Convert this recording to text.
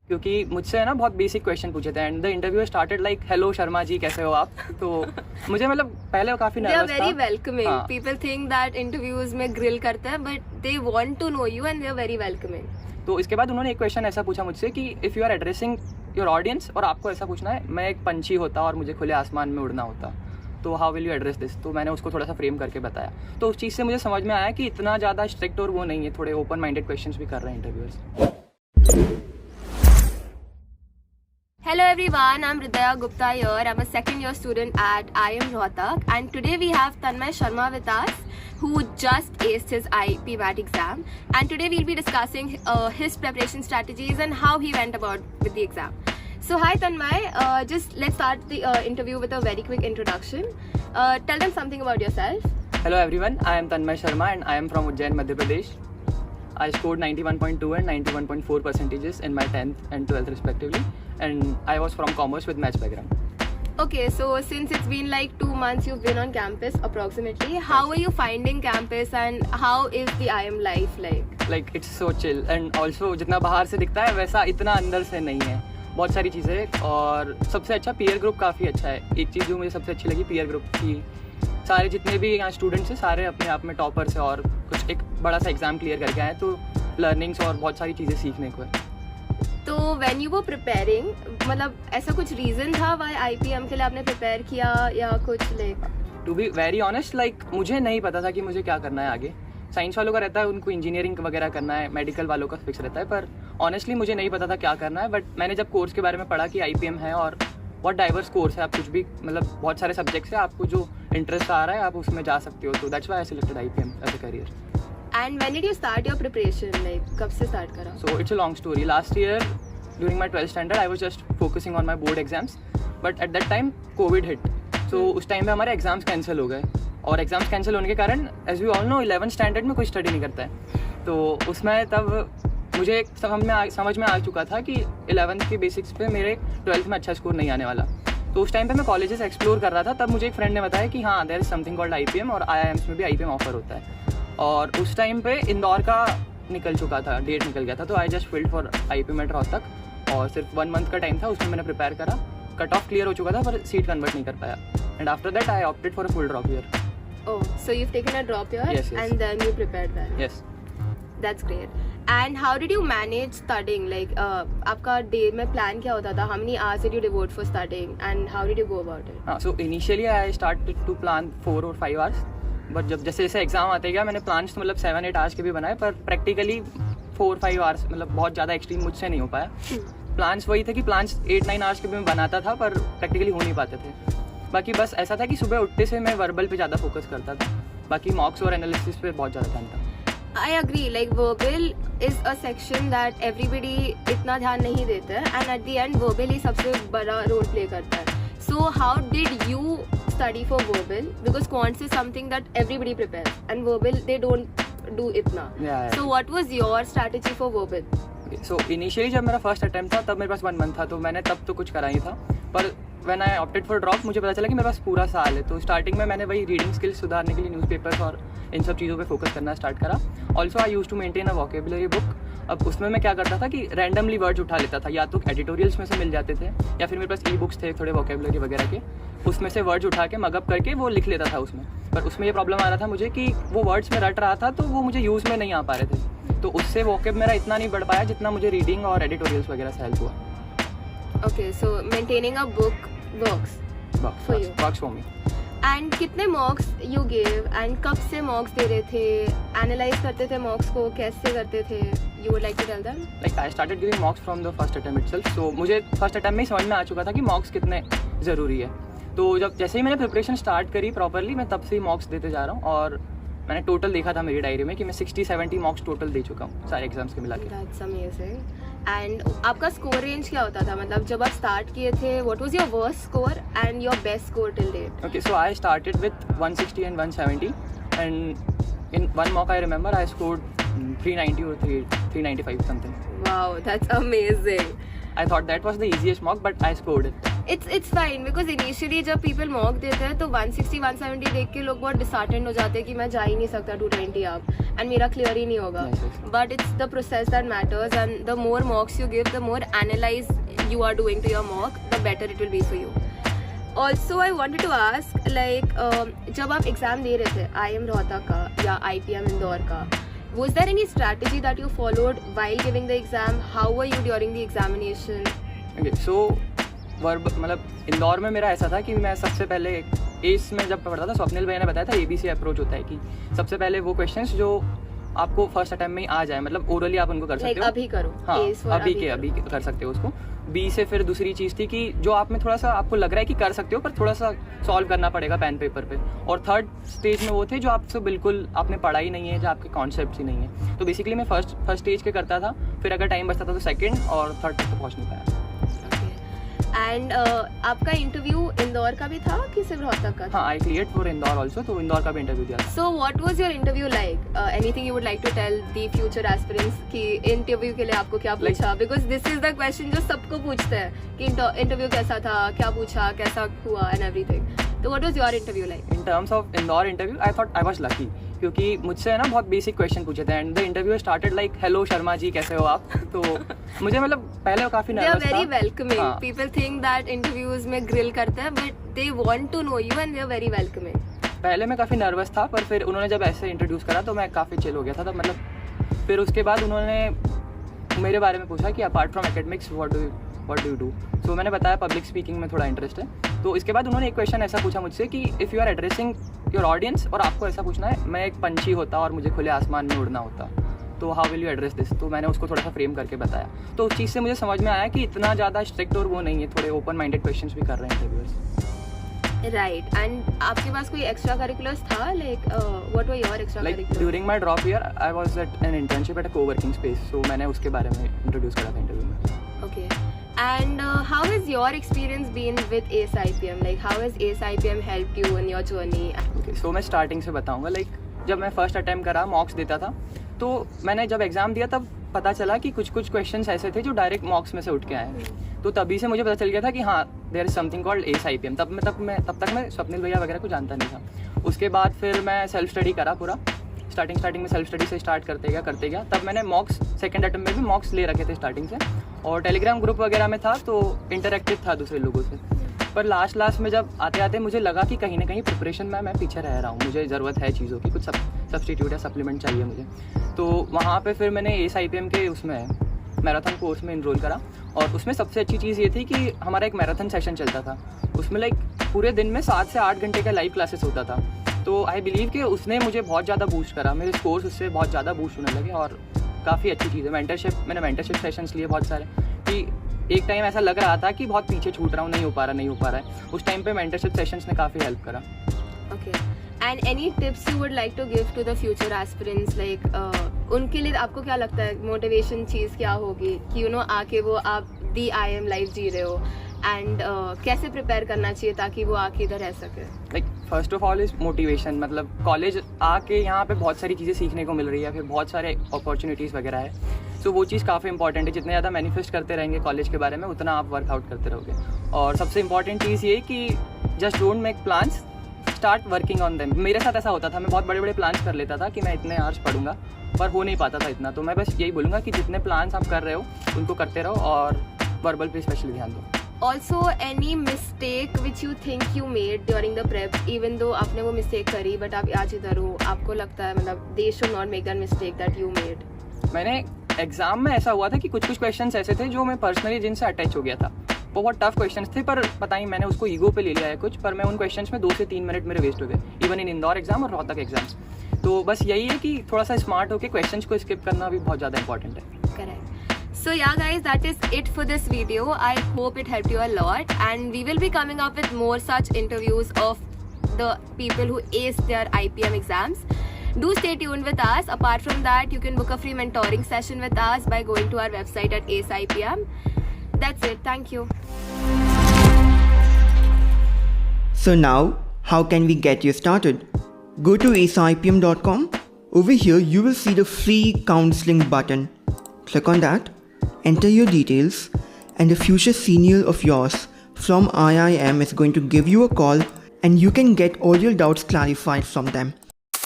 क्योंकि मुझसे ना बहुत बेसिक क्वेश्चन पूछे थे and the interview started like hello Sharma ji कैसे हो आप। तो मुझे मतलब पहले काफी They are नर्वस very था। welcoming. हाँ। People think that interviews में grill करते हैं, but they want to know you and they are very welcoming. तो इसके बाद उन्होंने एक क्वेश्चन ऐसा पूछा मुझसे कि if you are addressing your audience और आपको ऐसा पूछना है मैं एक पंछी होता और मुझे खुले आसमान में उड़ना होता तो how will you address this. तो मैंने उसको थोड़ा सा फ्रेम करके बताया, तो उस चीज़ से मुझे समझ में आया कि इतना ज़्यादा स्ट्रिक्ट और वो नहीं है, थोड़े ओपन माइंडेड क्वेश्चंस भी कर रहे हैं interviewers. Hello everyone, I'm Hridaya Gupta here. I'm a second year student at IIM Rohtak and today we have Tanmay Sharma with us who just aced his IEP MAT exam, and today we'll be discussing his preparation strategies and how he went about with the exam. So hi Tanmay, just let's start the interview with a very quick introduction. Tell them something about yourself. Hello everyone, I am Tanmay Sharma and I am from Ujjain, Madhya Pradesh. I scored 91.2 and 91.4 percentages in my 10th and 12th respectively, and I was from commerce with maths background. Okay, so since it's been like 2 months you've been on campus approximately, how are you finding campus and how is the IIM life like? Like it's so chill and also जितना बाहर से दिखता है वैसा इतना अंदर से नहीं है, बहुत सारी चीज़ें। और सबसे अच्छा पीयर ग्रुप काफ़ी अच्छा है। एक चीज़ जो मुझे सबसे अच्छी लगी पीयर ग्रुप की, सारे जितने भी यहाँ स्टूडेंट्स हैं सारे अपने आप में टॉपर्स हैं और कुछ एक बड़ा सा एग्ज़ाम क्लियर करके आए, तो लर्निंग्स और बहुत सारी चीज़ें सीखने को है। तो व्हेन यू वर प्रिपेयरिंग, मतलब ऐसा कुछ रीज़न था वाई IPM के लिए आपने प्रिपेयर किया या कुछ like? To be very honest, like मुझे नहीं पता था कि मुझे क्या करना है आगे। साइंस वालों का रहता है उनको इंजीनियरिंग वगैरह करना है, मेडिकल वालों का फिक्स रहता है, पर ऑनेस्टली मुझे नहीं पता था क्या करना है। बट मैंने जब कोर्स के बारे में पढ़ा कि IPM है और बहुत डाइवर्स कोर्स है, आप कुछ भी मतलब बहुत सारे सब्जेक्ट्स है, आपको जो इंटरेस्ट आ रहा है आप उसमें जा सकते हो, तो that's why I selected IPM as a career. And when did you start your preparation, like कब से स्टार्ट करा? So it's a long story. Last year during my 12th standard I was just focusing on my board exams, but at that time COVID hit. So उस time पे हमारे exams cancel हो गए और exams cancel होने के कारण as we all know 11th standard में कोई स्टडी नहीं करता है। तो उसमें तब मुझे समझ में आ चुका था कि 11th की बेसिक्स पे मेरे 12th में अच्छा स्कोर नहीं आने वाला। तो उस टाइम पे मैं कॉलेजेस एक्सप्लोर कर रहा था, तब मुझे एक फ्रेंड ने बताया कि हाँ there is something called IPM और IIMs में भी IPM ऑफर होता है। और उस टाइम पे इंदौर का निकल चुका था, डेट निकल गया था, तो I just filled for IPM at Rohtak और सिर्फ 1 मंथ का टाइम था, उसमें मैंने प्रिपेयर करा। कट ऑफ क्लियर हो चुका था पर सीट कन्वर्ट नहीं कर पाया and after that I opted for a full drop year. Oh, so you've taken a drop year? Yes, yes. And then you prepared well. Yes. That's great. And how did you manage studying? Like, आपका day में plan क्या होता था? How many hours did you devote for studying? And how did you go about it? So initially I started to plan 4 or 5 hours, but जब जैसे जैसे exam आते गया मैंने प्लान्स तो मतलब 7-8 आवर्स के भी बनाए, पर प्रैक्टिकली 4-5 आवर्स मतलब बहुत ज़्यादा एक्सट्रीम मुझसे नहीं हो पाया। प्लान्स वही थे कि प्लान्स 8-9 आवर्स के भी मैं बनाता था पर प्रैक्टिकली हो नहीं पाते थे। बाकी बस ऐसा था कि सुबह उठते से मैं वर्बल पे ज़्यादा फोकस करता था, बाकी मॉक्स और एनालिसिस पे बहुत ज़्यादा ध्यान था। I agree. Like verbal is a section that everybody इतना ध्यान नहीं देता है and at the end verbal ही सबसे बड़ा रोल प्ले करता है. So how did you study for verbal? Because quants is something that everybody prepares and verbal they don't do इतना. Yeah. So what was your strategy for verbal? So initially जब मेरा first attempt था तब मेरे पास 1 month था, तो मैंने तब तो कुछ करा ही था, पर when I opted for drop मुझे पता चला कि मेरे पास पूरा साल है। तो स्टार्टिंग में मैंने वही रीडिंग स्किल्स सुधारने के लिए न्यूज़पेपर्स और इन सब चीज़ों पे फोकस करना स्टार्ट करा। Also I use to maintain a vocabulary book. अब उसमें मैं क्या करता था कि रैंडमली वर्ड्स उठा लेता था, या तो एडिटोरियल्स में से मिल जाते थे या फिर मेरे पास ई-बुक्स थे थोड़े वोकेबुलरी वगैरह के, उसमें से वर्ड्स उठा के मगअप करके वो लिख लेता था उसमें। पर उसमें ये प्रॉब्लम आ रहा था मुझे कि वो वर्ड्स में रट रहा था तो वो मुझे यूज़ में नहीं आ पा रहे थे, तो उससे वोकेब मेरा इतना नहीं बढ़ पाया जितना मुझे रीडिंग और एडिटोरियल्स वगैरह से हेल्प हुआ। Okay, so maintaining a book works for you. Works for me. And कितने मॉक्स यू गेव एंड कब से मॉक्स दे रहे थे, एनालाइज करते थे मॉक्स को, कैसे करते थे? You would like to tell them? Like I started giving mocks from the first attempt itself. So मुझे फर्स्ट अटेम्प्ट में ही समझ में आ चुका था कि मॉक्स कितने ज़रूरी है। तो जब जैसे ही मैंने प्रिपरेशन स्टार्ट करी प्रॉपरली, मैं तब से ही मॉक्स देते जा रहा हूँ और मैंने टोटल देखा था मेरी डायरी में कि मैं 60-70 मॉक्स टोटल दे चुका हूँ सारे एग्जाम्स के मिला के। That's amazing. एंड आपका स्कोर रेंज क्या होता था, मतलब जब आप स्टार्ट किए थे what was your worst score and your best score till date? Okay, so I started with 160 and 170, and in one mock I remember I scored 390 or 395 something. Wow, that's amazing. I thought that was the easiest mock, but I scored it. It's fine because initially जब people mock देते हैं तो 160 170 देख के लोग बहुत disheartened हो जाते हैं कि मैं जा ही नहीं सकता 220 अब and मेरा clear ही नहीं होगा. But it's the process that matters, and the more mocks you give, the more analyze you are doing to your mock, the better it will be for you. Also I wanted to ask like जब आप exam दे रहे थे IIM Rohtak का या IPM Indore का, was there any strategy that you followed while giving the exam? How were you during the examination? Okay, so मतलब इंदौर में मेरा ऐसा था कि मैं सबसे पहले एस में जब पढ़ता था, स्वप्निल भैया ने बताया था ABC अप्रोच होता है कि सबसे पहले वो क्वेश्चंस जो आपको फर्स्ट अटेम्प्ट में ही आ जाए, मतलब ओरली आप उनको कर सकते हो, अभी करो, हाँ अभी कर सकते हो उसको. बी से फिर दूसरी चीज़ थी कि जो आप में थोड़ा सा आपको लग रहा है कि कर सकते हो पर थोड़ा सा सॉल्व करना पड़ेगा पेन पेपर पे. और थर्ड स्टेज में वो थे जो आपसे बिल्कुल आपने पढ़ा ही नहीं है, जो आपके कॉन्सेप्ट ही नहीं है. तो बेसिकली मैं फर्स्ट स्टेज के करता था, फिर अगर टाइम बचता था तो सेकेंड और थर्ड तक तो पहुँच नहीं पाया. एंड आपका इंटरव्यू इंदौर का भी था कि सिर्फ रोहतक का था? हाँ, I cleared for Indore also, तो इंदौर का भी इंटरव्यू दिया. So what was your interview like? Anything you would like to tell the future aspirants कि इंटरव्यू के लिए आपको क्या पूछा? Because this is the question जो सबको पूछते हैं कि इंटरव्यू कैसा था, क्या पूछा, कैसा हुआ एंड एवरीथिंग. तो what was your interview like? In terms of Indore interview I thought I was lucky, क्योंकि मुझसे ना बहुत बेसिक क्वेश्चन पूछे थे and the interview started like hello Sharma ji कैसे हो आप. तो मुझे मतलब पहले काफी नर्वस था. They are very welcoming. People think that interviews में ग्रिल करते हैं but they want to know you and they are very welcoming. पहले मैं काफी नर्वस था पर फिर उन्होंने जब ऐसे इंट्रोड्यूस करा तो मैं काफी चिल हो गया था. तो मतलब फिर उसके बाद उन्होंने मेरे बारे में पूछा कि apart from academics what do you do. So मैंने बताया पब्लिक स्पीकिंग में थोड़ा इंटरेस्ट है. तो इसके बाद उन्होंने एक क्वेश्चन ऐसा पूछा मुझसे कि if you are addressing your audience, और आपको ऐसा पूछना है मैं एक पंछी होता और मुझे खुले आसमान में उड़ना होता, तो how will you address this. तो मैंने उसको थोड़ा सा फ्रेम करके बताया. तो उस चीज़ से मुझे समझ में आया कि इतना ज़्यादा स्ट्रिक्ट और वो नहीं है, थोड़े ओपन माइंडेड क्वेश्चंस भी कर रहे हैं इंटरव्यूअर्स. राइट. एंड आपके पास कोई एक्स्ट्रा करिकुलर्स था? Like what were your extracurricular? During my drop year I was at an internship at a coworking space, so मैंने उसके बारे में इंट्रोड्यूस करा था इंटरव्यू में. Okay. And how has your experience been with ACE IPM? Like how has ACE IPM helped you in your journey? Okay, so मैं starting से बताऊंगा. लाइक जब मैं फर्स्ट अटेम्प्ट करा, मॉक्स देता था, तो मैंने जब एग्ज़ाम दिया तब पता चला कि कुछ क्वेश्चंस ऐसे थे जो डायरेक्ट मॉक्स में से उठ के आए. तो तभी से मुझे पता चल गया था कि हाँ there is something called ACE IPM. तब तक मैं स्वप्निल भैया वगैरह को जानता नहीं था. उसके बाद फिर मैं सेल्फ स्टडी करा पूरा. स्टार्टिंग में सेल्फ स्टडी से स्टार्ट करते गया. तब मैंने मॉक्स सेकंड अटेम्प्ट में भी मॉक्स ले रखे थे स्टार्टिंग से, और टेलीग्राम ग्रुप वगैरह में था तो इंटरेक्टिव था दूसरे लोगों से. पर लास्ट में जब आते मुझे लगा कि कहीं ना कहीं प्रिपरेशन में मैं पीछे रह रहा हूँ, मुझे ज़रूरत है चीज़ों की, कुछ सब्स्टिट्यूट या सप्लीमेंट चाहिए मुझे. तो वहाँ पे फिर मैंने ACE IPM के उसमें मैराथन कोर्स में इनरोल करा. और उसमें सबसे अच्छी चीज़ ये थी कि हमारा एक मैराथन सेशन चलता था. उसमें लाइक पूरे दिन में 7 से 8 घंटे का लाइव क्लासेस होता था. तो आई बिलीव कि उसने मुझे बहुत ज़्यादा बूस्ट करा, मेरे स्कोर्स उससे बहुत ज़्यादा बूस्ट होने लगे. और काफ़ी अच्छी चीज़ है. मैंने मेंटरशिप सेशंस लिए बहुत सारे, कि एक टाइम ऐसा लग रहा था कि बहुत पीछे छूट रहा हूँ, नहीं हो पा रहा है. उस टाइम पे मेंटरशिप सेशंस ने काफ़ी हेल्प करा. Okay. And any tips you would like to give to the future aspirants? Like उनके लिए आपको क्या लगता है मोटिवेशन चीज़ क्या होगी कि यू नो आके वो आप दी IIM लाइफ जी रहे हो, एंड कैसे प्रिपेयर करना चाहिए ताकि वो आके इधर रह सके? Like first of all is motivation. मतलब कॉलेज आके यहाँ पे बहुत सारी चीज़ें सीखने को मिल रही है, फिर बहुत सारे अपॉर्चुनिटीज़ वगैरह है. सो वो चीज़ काफ़ी इंपॉर्टेंट है. जितने ज़्यादा मैनिफेस्ट करते रहेंगे कॉलेज के बारे में, उतना आप वर्कआउट करते रहोगे. और सबसे इंपॉर्टेंट चीज़ ये कि just don't make plans, start working on them. मेरे साथ ऐसा होता था, मैं बहुत बड़े प्लान्स कर लेता था कि मैं इतने आवर्स पढ़ूंगा, पर हो नहीं पाता था इतना. तो मैं बस यही बोलूँगा कि जितने प्लान्स आप कर रहे हो उनको करते रहो, और वर्बल पे स्पेशली ध्यान दो. Also, any mistake which you think you made during the prep, even though आपने वो mistake करी but आप आज इधर हो, आपको लगता है मतलब they should not make that mistake that you made? मैंने एग्जाम में ऐसा हुआ था कि कुछ क्वेश्चंस ऐसे थे जो मैं पर्सनली जिनसे अटैच हो गया था. वो बहुत टफ क्वेश्चंस थे, पर पता नहीं मैंने उसको ईगो पे ले लिया है कुछ, पर मैं उन क्वेश्चंस में 2 से 3 मिनट मेरे वेस्ट हो गए, इवन इन इंदौर एग्जाम और रोहतक एग्जाम. तो बस यही है कि थोड़ा सा स्मार्ट होकर क्वेश्चंस को स्किप करना भी बहुत ज़्यादा इंपॉर्टेंट है. Correct. So yeah guys, that is it for this video. I hope it helped you a lot, and we will be coming up with more such interviews of the people who aced their IPM exams. Do stay tuned with us. Apart from that, you can book a free mentoring session with us by going to our website at ACE IPM. That's it. Thank you. So now, how can we get you started? Go to aceipm.com. Over here, you will see the free counseling button. Click on that. Enter your details, and a future senior of yours from IIM is going to give you a call and you can get all your doubts clarified from them.